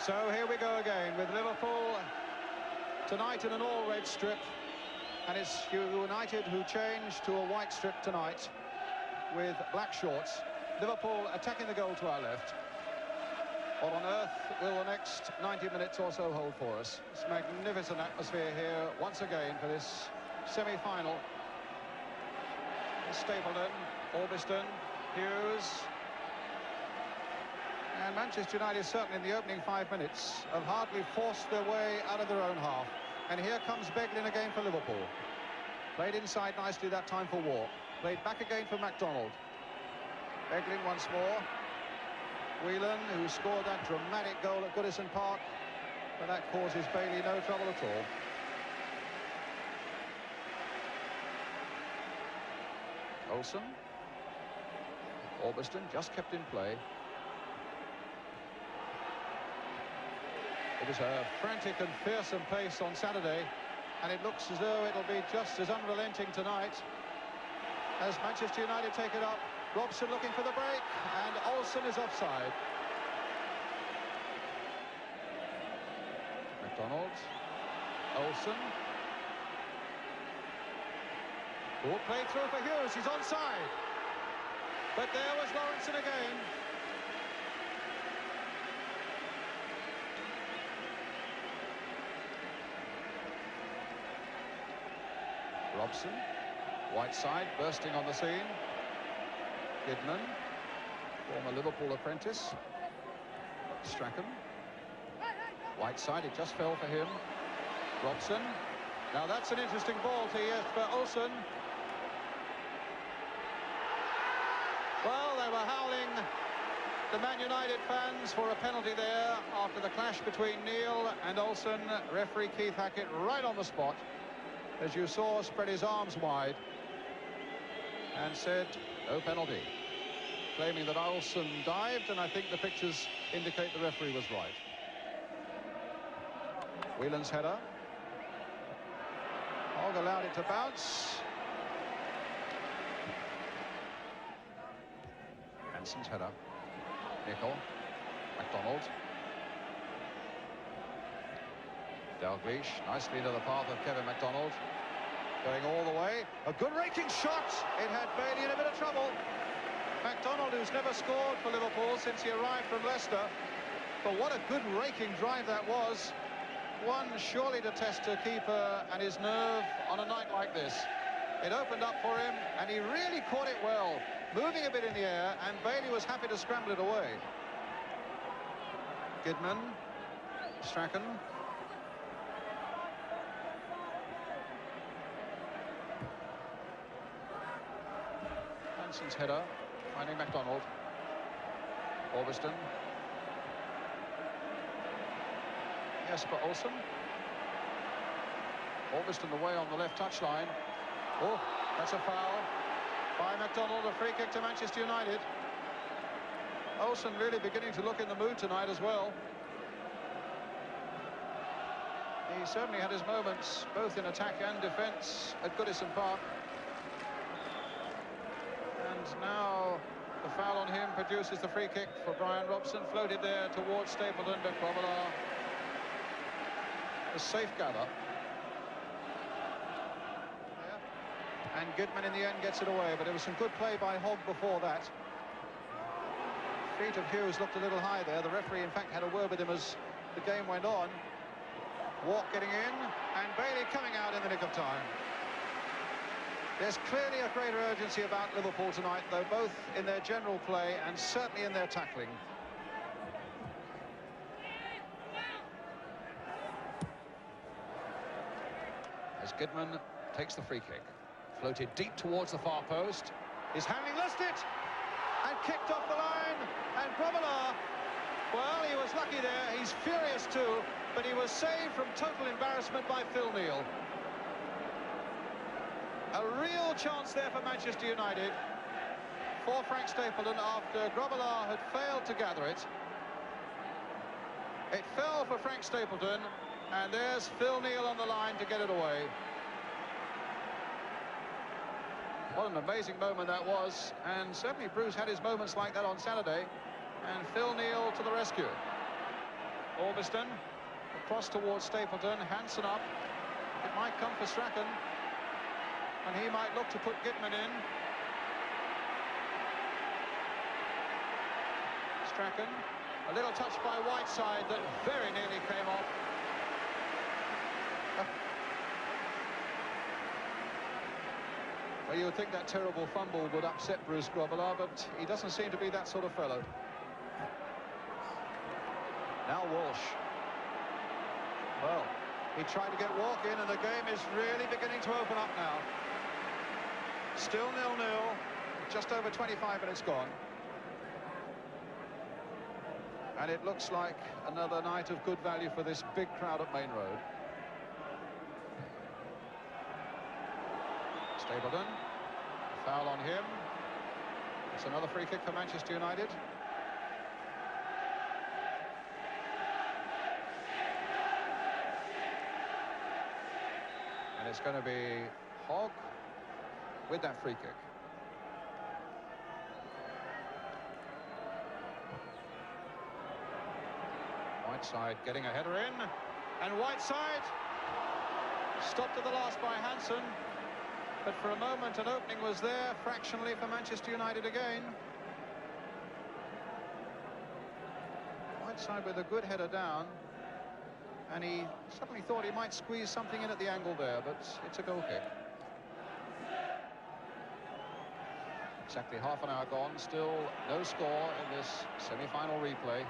So here we go again with Liverpool tonight in an all-red strip, and it's United who changed to a white strip tonight with black shorts. Liverpool attacking the goal to our left. What on earth will the next 90 minutes or so hold for us? It's magnificent atmosphere here once again for this semi-final. Stapleton, Orbiston, Hughes. And Manchester United, certainly in the opening 5 minutes, have hardly forced their way out of their own half. And here comes Beglin again for Liverpool. Played inside nicely that time for Walk. Played back again for MacDonald. Beglin once more. Whelan, who scored that dramatic goal at Goodison Park, but that causes Bailey no trouble at all. Olsen. Orbiston just kept in play. It was a frantic and fearsome pace on Saturday, and it looks as though it'll be just as unrelenting tonight as Manchester United take it up. Robson looking for the break, and Olsen is offside. MacDonald, Olsen. Ball played through for Hughes, he's onside. But there was Lawrenson again. Robson, Whiteside bursting on the scene. Kidman, former Liverpool apprentice. Strachan. Whiteside, it just fell for him. Robson. Now that's an interesting ball for Olsen. Well, they were howling, the Man United fans, for a penalty there after the clash between Neil and Olsen. Referee Keith Hackett right on the spot, as you saw, spread his arms wide and said no penalty, claiming that Olsen dived, and I think the pictures indicate the referee was right. Whelan's header. Hogg allowed it to bounce. Hanson's header. Nicol. MacDonald. Dalglish nicely into the path of Kevin MacDonald. Going all the way. A good raking shot. It had Bailey in a bit of trouble. MacDonald, who's never scored for Liverpool since he arrived from Leicester. But what a good raking drive that was. One surely to test a keeper and his nerve on a night like this. It opened up for him, and he really caught it well, moving a bit in the air, and Bailey was happy to scramble it away. Kidman, Strachan. Hanson's header, finding MacDonald. Orbiston. Jesper Olsen. Orbiston away on the left touchline. Oh, that's a foul by MacDonald, a free kick to Manchester United. Olsen really beginning to look in the mood tonight as well. He certainly had his moments, both in attack and defence, at Goodison Park. And now the foul on him produces the free kick for Brian Robson, floated there towards Stapleton, but Grobbelaar, a safe gather. And Goodman in the end gets it away, but there was some good play by Hogg before that. Feet of Hughes looked a little high there. The referee, in fact, had a word with him as the game went on. Walk getting in, and Bailey coming out in the nick of time. There's clearly a greater urgency about Liverpool tonight, though, both in their general play and certainly in their tackling. As Goodman takes the free kick, floated deep towards the far post, is handling, lost it, and kicked off the line, and Grobbelaar, well, he was lucky there, he's furious too, but he was saved from total embarrassment by Phil Neal. A real chance there for Manchester United, for Frank Stapleton, after Grobbelaar had failed to gather it. It fell for Frank Stapleton, and there's Phil Neal on the line to get it away. What an amazing moment that was, and certainly Bruce had his moments like that on Saturday, and Phil Neal to the rescue. Orbiston, across towards Stapleton, Hansen up. It might come for Strachan, and he might look to put Gitman in. Strachan, a little touch by Whiteside that very nearly came off. Well, you would think that terrible fumble would upset Bruce Grobbelaar, but he doesn't seem to be that sort of fellow. Now Walsh. Well, he tried to get Walk in, and the game is really beginning to open up now. Still 0-0, just over 25 minutes gone. And it looks like another night of good value for this big crowd at Maine Road. Stapleton, foul on him. It's another free kick for Manchester United. And it's going to be Hogg with that free kick. Whiteside getting a header in, and Whiteside stopped at the last by Hansen, but for a moment an opening was there fractionally for Manchester United again. Whiteside with a good header down, and he suddenly thought he might squeeze something in at the angle there, but it's a goal kick. Exactly half an hour gone, still no score in this semi-final replay.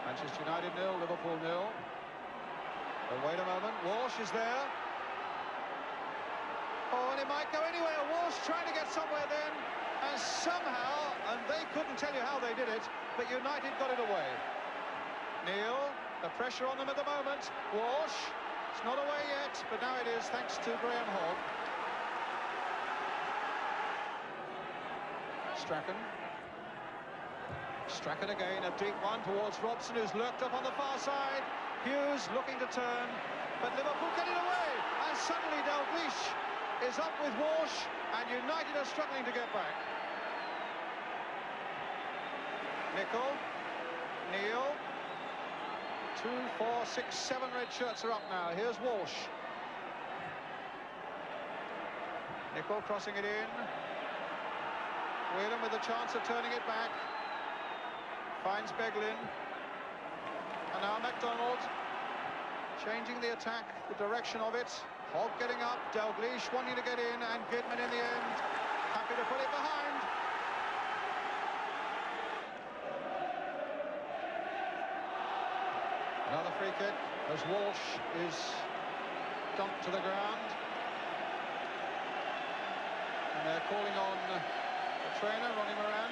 Manchester United 0, Liverpool 0. But wait a moment, Walsh is there. Oh, and it might go anywhere. Walsh trying to get somewhere then, and somehow, and they couldn't tell you how they did it, but United got it away. Neil, the pressure on them at the moment. Walsh, it's not away yet, but now it is thanks to Graham Hogg. Strachan. Strachan again, a deep one towards Robson, who's lurked up on the far side. Hughes looking to turn, but Liverpool get it away, and suddenly Dalglish is up with Walsh, and United are struggling to get back. Nicol, Neil, 2, 4, 6, 7 red shirts are up now. Here's Walsh. Nicol crossing it in. Whelan with a chance of turning it back. Finds Beglin. And now MacDonald changing the attack, the direction of it. Hogg getting up, Dalglish wanting to get in, and Gitman in the end happy to put it behind. Another free kick as Walsh is dumped to the ground. And they're calling on the trainer, Ronnie Moran.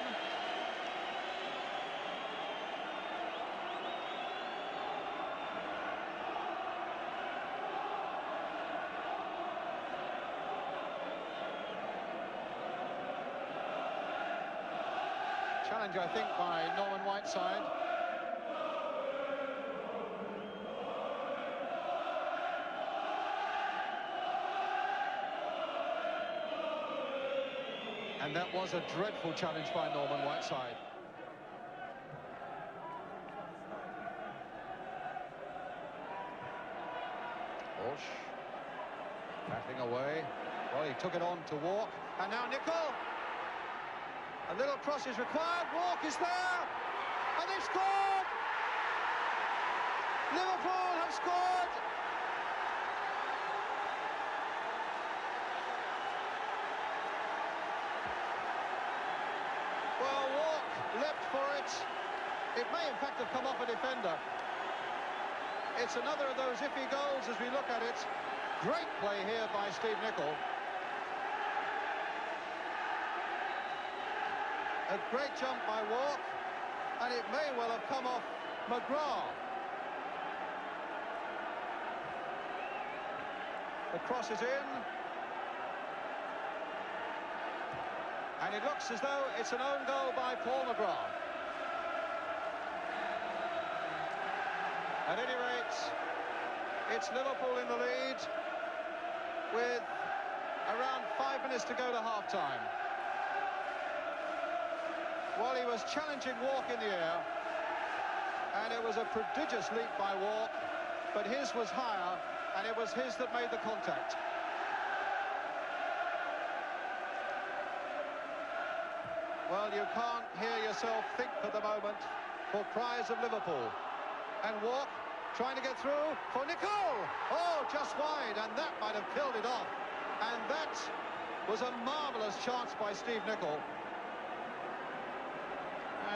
Challenge, I think, by Norman Whiteside. And that was a dreadful challenge by Norman Whiteside. Walsh battling away. Well, he took it on to Walk, and now Nicol. A little cross is required. Walk is there, and they've scored. Liverpool have scored. Well, Walk leapt for it. It may in fact have come off a defender. It's another of those iffy goals as we look at it. Great play here by Steve Nicol. A great jump by Walk, and it may well have come off McGrath. The cross is in, and it looks as though it's an own goal by Paul McGrath. At any rate, it's Liverpool in the lead with around 5 minutes to go to half-time. While he was challenging Walk in the air, And it was a prodigious leap by Walk, but his was higher, and it was his that made the contact. Well, you can't hear yourself think for the moment for cries of Liverpool. And Walk trying to get through for Nicol. Oh, just wide, and that might have killed it off. And that was a marvellous chance by Steve Nicol.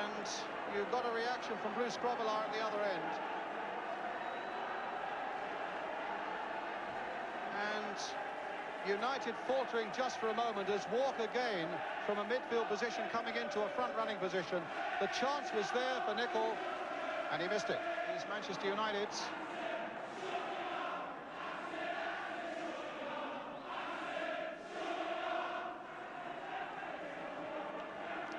And you got a reaction from Bruce Grobbelaar at the other end. And United faltering just for a moment as Walk again from a midfield position coming into a front-running position. The chance was there for Nicol, and he missed it. It's Manchester United's.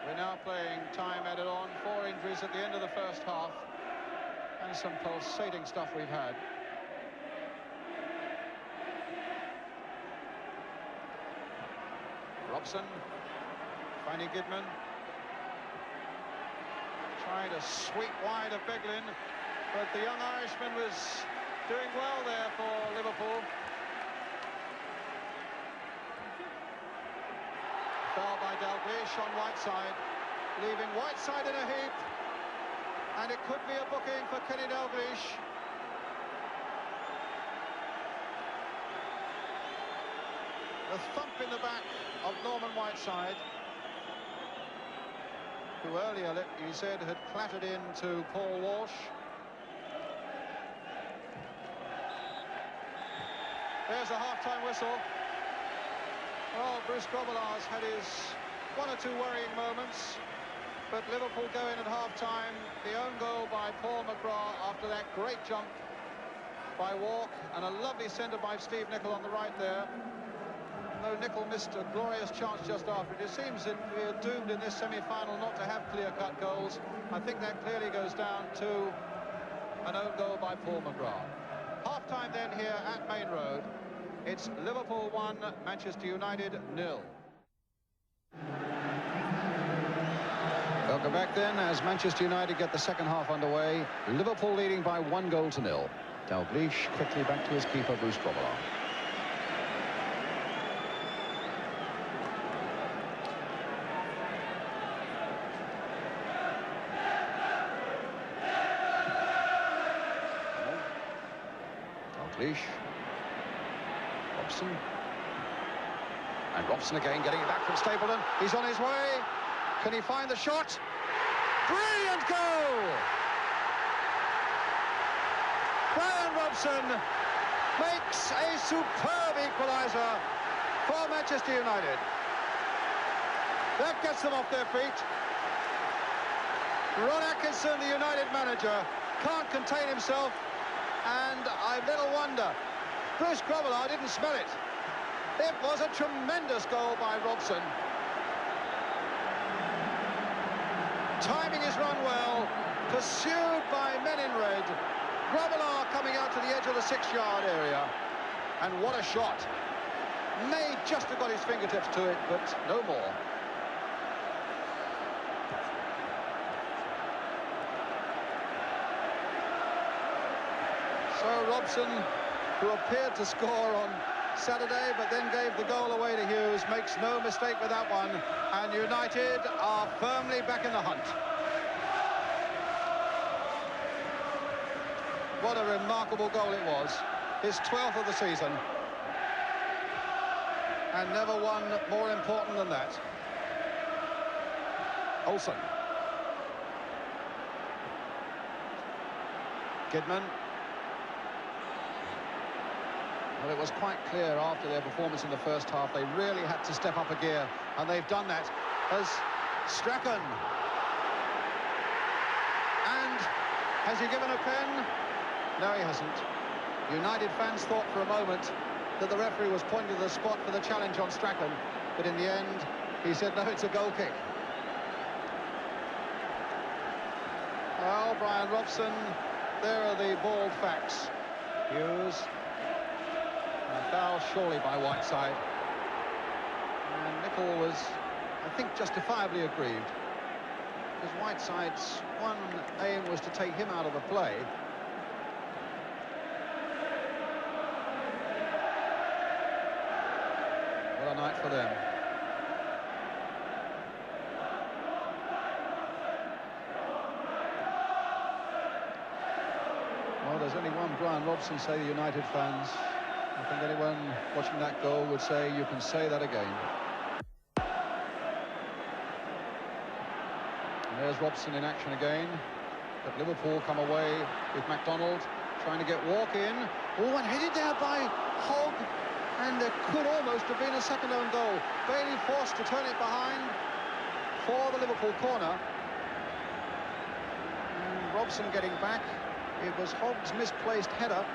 We're now playing time added on. 4 injuries at the end of the first half, and some pulsating stuff we've had. Robson finding Goodman, trying to sweep wide of Beglin, but the young Irishman was doing well there for Liverpool. Foul by Dalglish on Whiteside, leaving Whiteside in a heap, and it could be a booking for Kenny Dalglish. A thump in the back of Norman Whiteside, who earlier, he said, had clattered into Paul Walsh. There's a half-time whistle. Well, Bruce Grobbelaar's had his 1 or 2 worrying moments, but Liverpool go in at half-time. The own goal by Paul McGrath after that great jump by Walk, and a lovely centre by Steve Nicol on the right there. Though Nicol missed a glorious chance just after it. It seems that we're doomed in this semi-final not to have clear-cut goals. I think that clearly goes down to an own goal by Paul McGrath. Half-time then here at Maine Road. It's Liverpool 1, Manchester United 0. Welcome back then as Manchester United get the second half underway. Liverpool leading by 1-0. Dalglish quickly back to his keeper, Bruce Grobbelaar. Robson. And Robson again getting it back from Stapleton. He's on his way. Can he find the shot? Brilliant goal! Brian Robson makes a superb equalizer for Manchester United. That gets them off their feet. Ron Atkinson, the United manager, can't contain himself. And I little wonder Bruce Grobbelaar didn't smell it. It was a tremendous goal by Robson. Timing his run well, pursued by men in red. Grobbelaar coming out to the edge of the 6-yard area. And what a shot. May just have got his fingertips to it, but no more. So Robson, who appeared to score on Saturday, but then gave the goal away to Hughes, makes no mistake with that one. And United are firmly back in the hunt. What a remarkable goal it was. His 12th of the season. And never one more important than that. Olsen. Kidman. Well, it was quite clear after their performance in the first half they really had to step up a gear, and they've done that as Strachan. And has he given a pen? No, he hasn't. United fans thought for a moment that the referee was pointing to the spot for the challenge on Strachan, but in the end he said no, it's a goal kick. Well, Brian Robson, there are the bald facts. Hughes. A foul surely by Whiteside. And Nicol was, I think, justifiably aggrieved. because Whiteside's one aim was to take him out of the play. What a night for them. Well, there's only one Brian Robson, say the United fans. I think anyone watching that goal would say you can say that again. And there's Robson in action again. But Liverpool come away with MacDonald trying to get Walk in. Oh, and headed there by Hogg. And there could almost have been a second own goal. Bailey forced to turn it behind for the Liverpool corner. And Robson getting back. It was Hogg's misplaced header.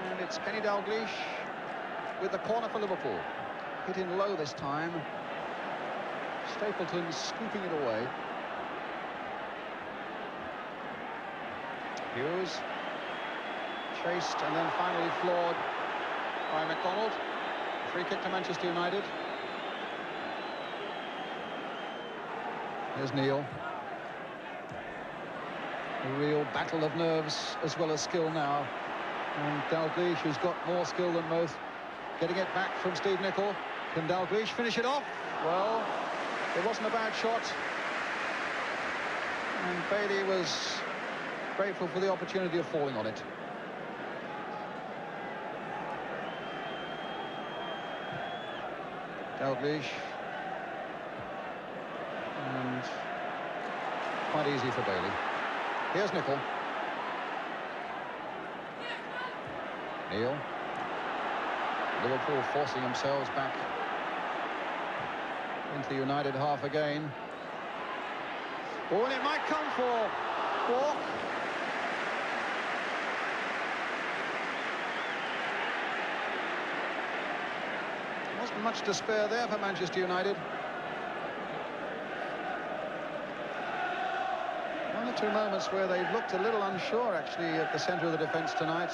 And it's Kenny Dalglish with the corner for Liverpool. Hit in low this time. Stapleton scooping it away. Hughes chased and then finally floored by MacDonald. Free kick to Manchester United. Here's Neil. A real battle of nerves as well as skill now. And Dalglish, who's got more skill than most, getting it back from Steve Nicol. Can Dalglish finish it off? Well, it wasn't a bad shot. And Bailey was grateful for the opportunity of falling on it. Dalglish. And quite easy for Bailey. Here's Nicol. Neil. Liverpool forcing themselves back into the United half again. Oh, and it might come for Walk. Wasn't much to spare there for Manchester United. One or two moments where they've looked a little unsure, actually, at the centre of the defence tonight.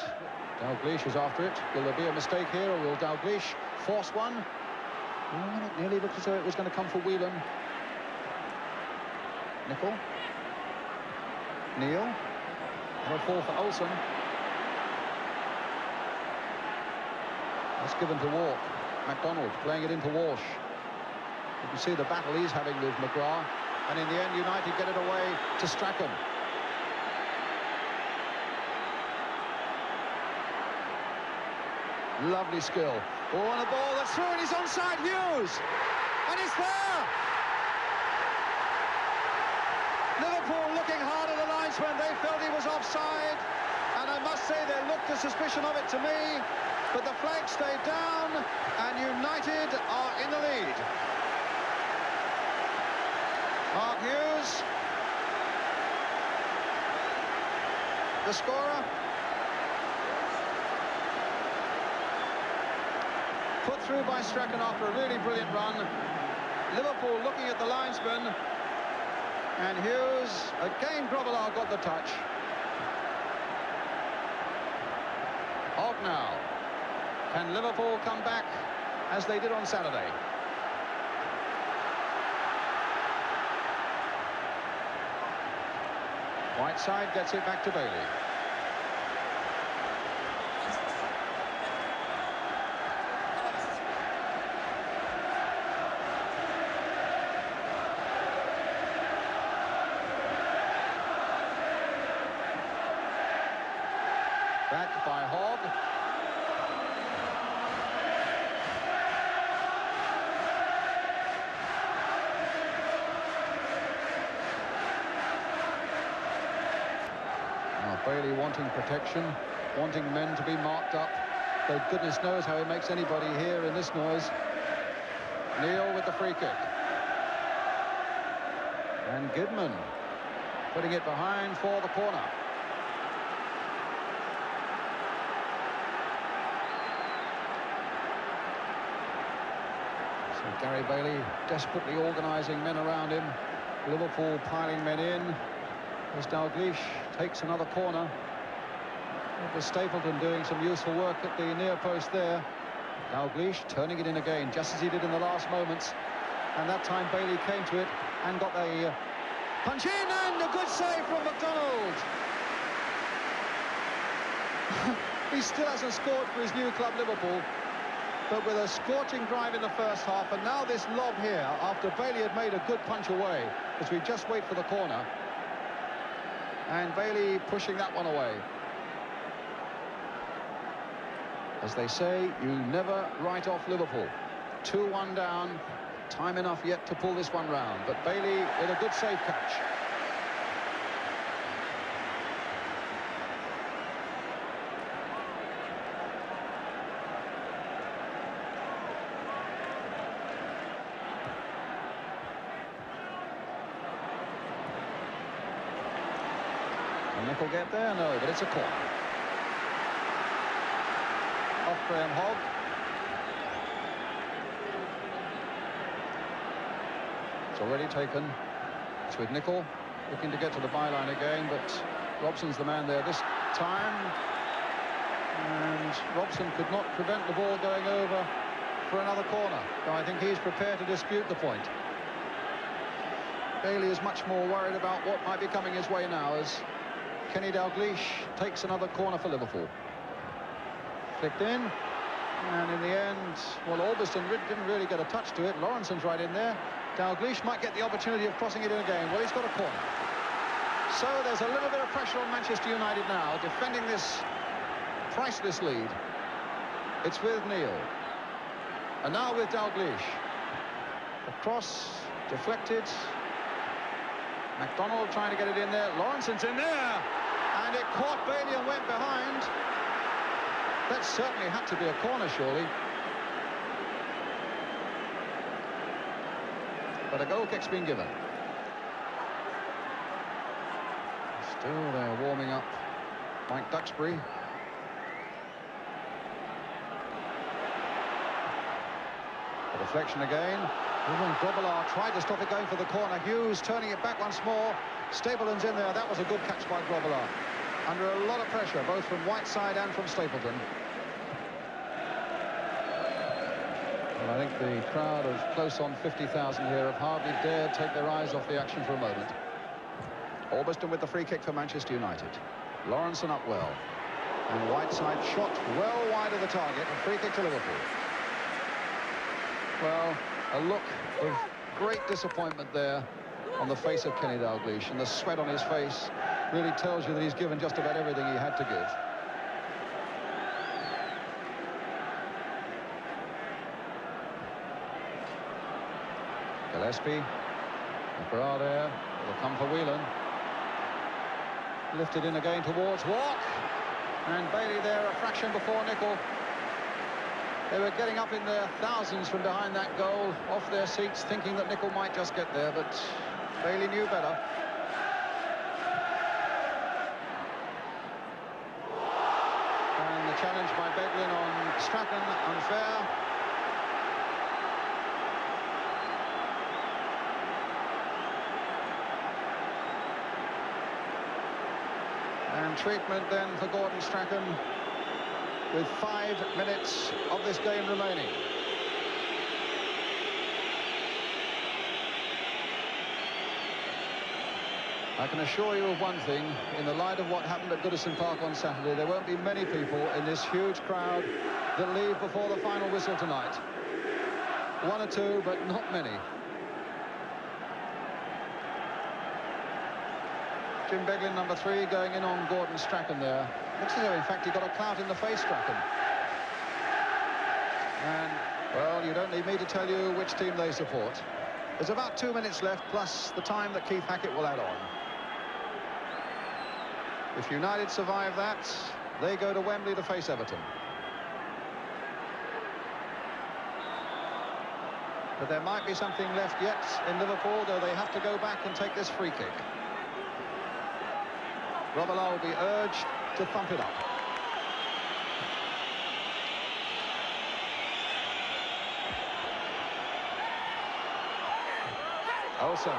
Dalglish is after it. Will there be a mistake here, or will Dalglish force one? Oh, it nearly looked as though it was going to come for Whelan. Nicol. Neil. And a fall for Olsen. That's given to Walk. MacDonald playing it into Walsh. You can see the battle he's having with McGrath. And in the end, United get it away to Strachan. Lovely skill. Oh, and a ball that's through, and he's onside, Hughes. And it's there. Liverpool looking hard at the linesman. They felt he was offside. And I must say they looked a suspicion of it to me. But the flag stayed down, and United are in the lead. Mark Hughes, the scorer. Put through by Strachan after a really brilliant run. Liverpool looking at the linesman. And Hughes, again Grobbelaar got the touch. Hogg now. Can Liverpool come back as they did on Saturday? Whiteside gets it back to Bailey. Back by Hogg. Bailey wanting protection, wanting men to be marked up. Though goodness knows how he makes anybody hear in this noise. Neil with the free kick. And Gidman putting it behind for the corner. So Gary Bailey desperately organising men around him. Liverpool piling men in. As Dalglish takes another corner. It was Stapleton doing some useful work at the near post there. Dalglish turning it in again, just as he did in the last moments. And that time Bailey came to it. and got the punch in, and a good save from McDonald. He still hasn't scored for his new club, Liverpool, but with a scorching drive in the first half, and now this lob here, after Bailey had made a good punch away, as we just wait for the corner, and Bailey pushing that one away. As they say, you never write off Liverpool. 2-1 down, time enough yet to pull this one round, but Bailey with a good save catch. Will Nicol get there? No, but it's a corner. Off Graham Hogg. It's already taken. It's with Nicol looking to get to the byline again, but Robson's the man there this time. And Robson could not prevent the ball going over for another corner. So I think he's prepared to dispute the point. Bailey is much more worried about what might be coming his way now as Kenny Dalglish takes another corner for Liverpool. Flicked in, and in the end, well, Albiston didn't really get a touch to it. Lawrenson's right in there. Dalglish might get the opportunity of crossing it in again. Well, he's got a corner. So there's a little bit of pressure on Manchester United now, defending this priceless lead. It's with Neil. And now with Dalglish. The cross deflected. McDonald trying to get it in there. Lawrenson's in there. And it caught Bailey and went behind. That certainly had to be a corner, surely. But a goal kick's been given. Still there warming up Mike Duxbury. A deflection again. Grobbelaar tried to stop it going for the corner. Hughes turning it back once more. Stapleton's in there. That was a good catch by Grobbelaar. Under a lot of pressure, both from Whiteside and from Stapleton. Well, I think the crowd of close on 50,000 here have hardly dared take their eyes off the action for a moment. Albiston with the free kick for Manchester United. Lawrenson up well. And Whiteside shot well wide of the target. A free kick to Liverpool. Well, a look of great disappointment there on the face of Kenny Dalglish, and the sweat on his face really tells you that he's given just about everything he had to give. Gillespie, McGrath there, will come for Whelan. Lifted in again towards Walk, and Bailey there a fraction before Nicol. They were getting up in their thousands from behind that goal, off their seats, thinking that Nicol might just get there, but Bailey knew better. And the challenge by Beglin on Strachan, unfair. And treatment then for Gordon Strachan, with 5 minutes of this game remaining. I can assure you of one thing, in the light of what happened at Goodison Park on Saturday, there won't be many people in this huge crowd that leave before the final whistle tonight. 1 or 2, but not many. Jim Beglin, number 3, going in on Gordon Strachan there. Looks as though, in fact, he got a clout in the face, Strachan. And, well, you don't need me to tell you which team they support. There's about 2 minutes left, plus the time that Keith Hackett will add on. If United survive that, they go to Wembley to face Everton. But there might be something left yet in Liverpool, though they have to go back and take this free kick. Grobbelaar will be urged to thump it up. Olsen.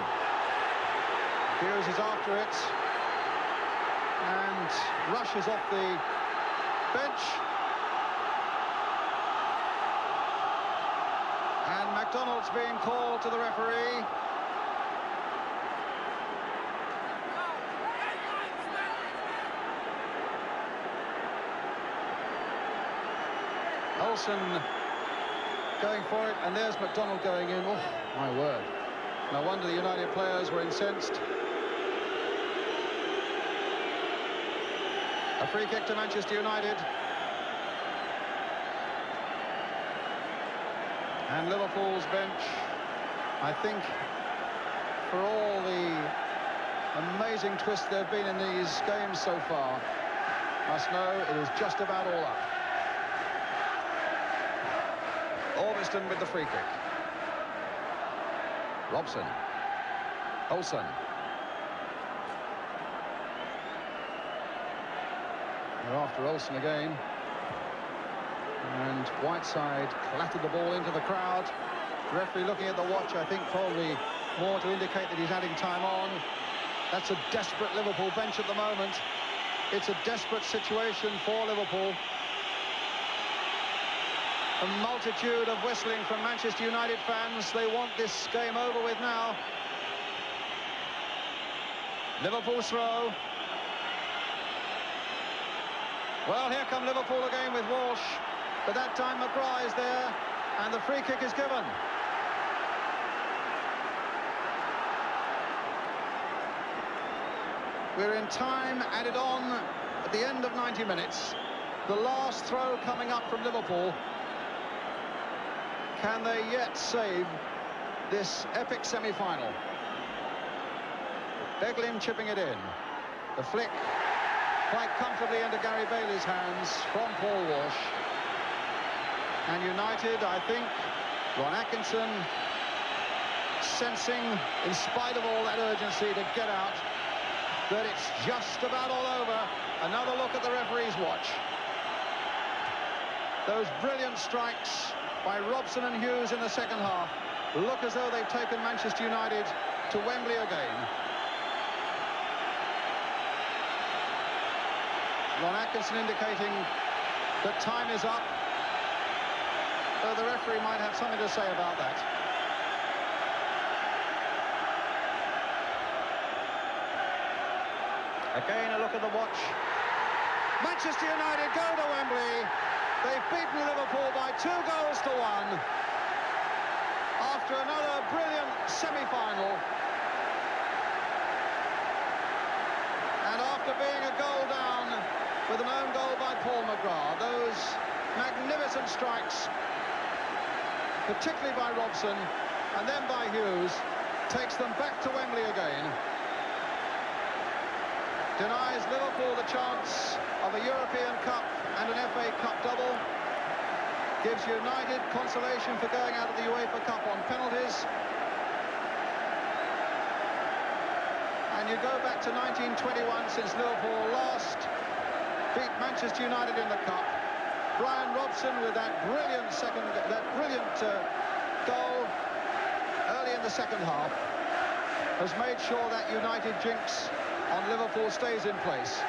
Hughes is after it. And rushes off the bench. And McDonald's being called to the referee. Wilson going for it, and there's McDonald going in. Oh, my word. No wonder the United players were incensed. A free kick to Manchester United. And Liverpool's bench, I think, for all the amazing twists there have been in these games so far, must know it is just about all up. Ormiston with the free kick. Robson. Olsen. They're after Olsen again. And Whiteside clattered the ball into the crowd. The referee looking at the watch, I think probably more to indicate that he's adding time on. That's a desperate Liverpool bench at the moment. It's a desperate situation for Liverpool. A multitude of whistling from Manchester United fans. They want this game over with now. Liverpool's throw. Well, here come Liverpool again with Walsh. But that time McGrath is there, and the free kick is given. We're in time added on at the end of 90 minutes. The last throw coming up from Liverpool. Can they yet save this epic semi-final? Beglin chipping it in. The flick quite comfortably into Gary Bailey's hands from Paul Walsh. And United, I think, Ron Atkinson sensing, in spite of all that urgency to get out, that it's just about all over. Another look at the referee's watch. Those brilliant strikes by Robson and Hughes in the second half look as though they've taken Manchester United to Wembley again. Ron Atkinson indicating that time is up. Though the referee might have something to say about that. Again, a look at the watch. Manchester United go to Wembley. They've beaten Liverpool by 2 goals to 1. After another brilliant semi-final. And after being a goal down with an own goal by Paul McGrath, those magnificent strikes, particularly by Robson, and then by Hughes, takes them back to Wembley again. Denies Liverpool the chance of a European Cup and an FA Cup double. Gives United consolation for going out of the UEFA Cup on penalties. And you go back to 1921, since Liverpool last beat Manchester United in the Cup. Brian Robson with that brilliant goal early in the second half has made sure that United jinx on Liverpool stays in place.